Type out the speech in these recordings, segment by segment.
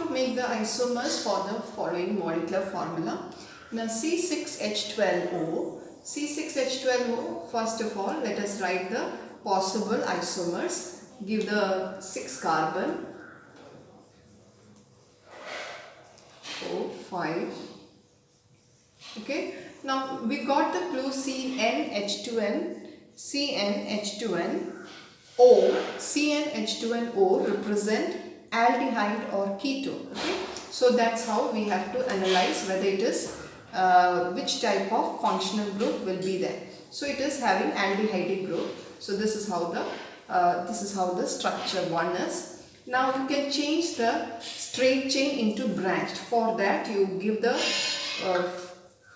to make the isomers for the following molecular formula. Now C6H12O. C6H12O, first of all, let us write the possible isomers. Give the 6 carbon. 4, 5. Okay. Now we got the clue CnH2n, CnH2nO. CnH2nO represent aldehyde or ketone. Okay. So that's how we have to analyze whether it is which type of functional group will be there. So it is having aldehyde group. So this is how the structure one is. Now you can change the straight chain into branched. For that you give the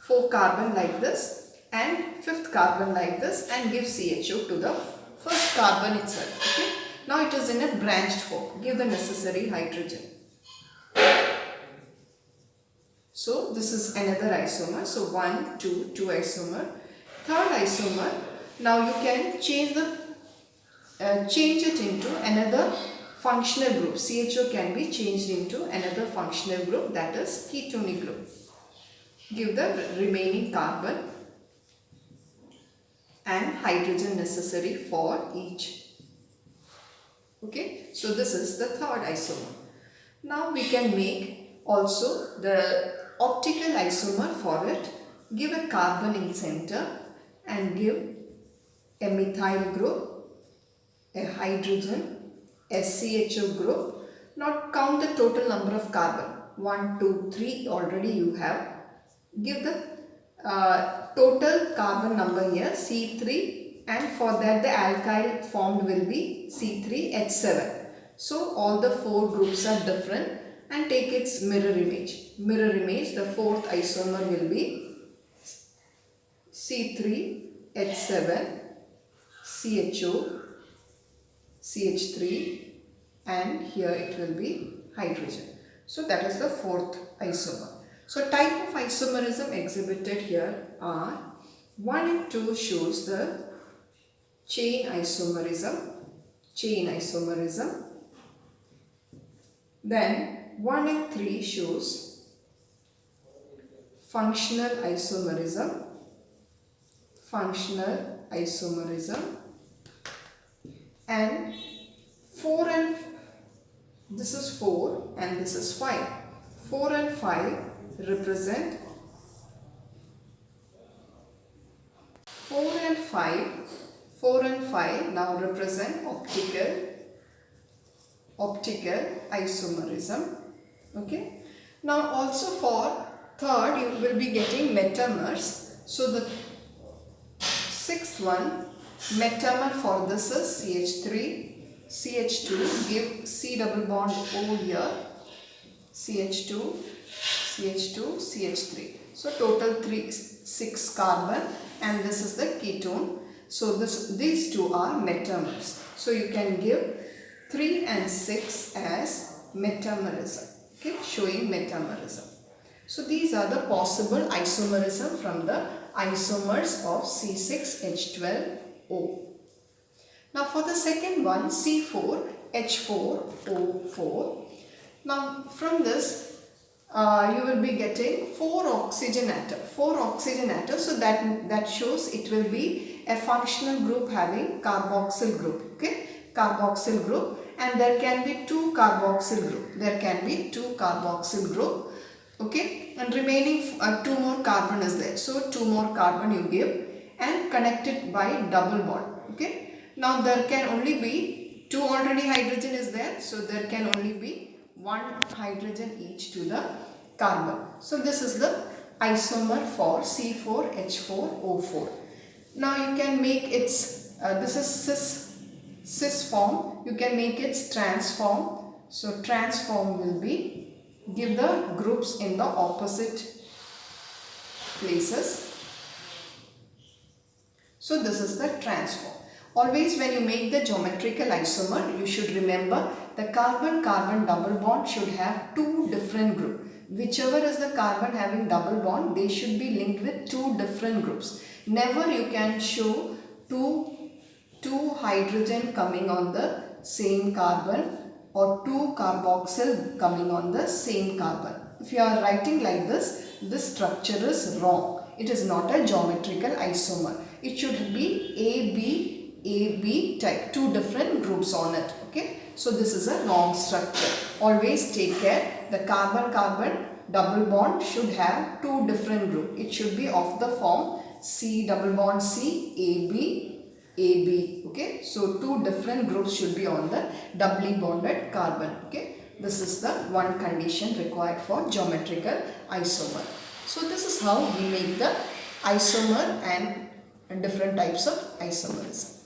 4 carbon like this and 5th carbon like this and give CHO to the first carbon itself. Okay. Now it is in a branched form. Give the necessary hydrogen. So this is another isomer. So 1, 2 isomer. Third isomer. Now you can change it into another functional group. CHO can be changed into another functional group, that is ketonic group. Give the remaining carbon and hydrogen necessary for each. Okay, so this is the third isomer. Now we can make also the optical isomer for it. Give a carbon in center and give a methyl group, a hydrogen, a CHO group. Now count the total number of carbon. 1, 2, 3 already you have. Give the total carbon number here C3, and for that the alkyl formed will be C3H7. So all the 4 groups are different and take its mirror image. Mirror image, the 4th isomer will be C3H7, CHO, CH3, and here it will be hydrogen. So that is the 4th isomer. So type of isomerism exhibited here are 1 and 2 shows the chain isomerism. Then 1 and 3 shows functional isomerism. And 4 and this is 4 and this is 5. 4 and 5 represent 4 and 5 now represent optical isomerism. Okay. Now also for third you will be getting metamers. So the 6th one, metamer for this is CH3, CH2, give C double bond O here, CH2, CH2, CH3. So total 6 carbon, and this is the ketone. So these two are metamers. So you can give 3 and 6 as metamerism. Okay, showing metamerism. So these are the possible isomerism from the isomers of C6H12O. Now for the second one, C4H4O4. Now from this you will be getting 4 oxygen atoms. So that shows it will be a functional group having carboxyl group. Okay, carboxyl group, and there can be 2 carboxyl group. Okay, and remaining 2 more carbon is there. So 2 more carbon you give and connect it by double bond. Okay. Now there can only be 2 already hydrogen is there. So there can only be 1 hydrogen each to the carbon. So this is the isomer for C4H4O4. Now you can make its, this is cis form. You can make its trans form. So trans form will be, give the groups in the opposite places. So this is the trans form. Always when you make the geometrical isomer, you should remember the carbon-carbon double bond should have 2 different groups. Whichever is the carbon having double bond, they should be linked with 2 different groups. Never you can show two hydrogen coming on the same carbon or 2 carboxyl coming on the same carbon. If you are writing like this structure is wrong. It is not a geometrical isomer. It should be AB type, 2 different groups on it. Okay, so this is a wrong structure. Always take care, the carbon-carbon double bond should have 2 different groups. It should be of the form C double bond C, AB. Okay, so 2 different groups should be on the doubly bonded carbon. Okay, this is the one condition required for geometrical isomer. So this is how we make the isomer and different types of isomers.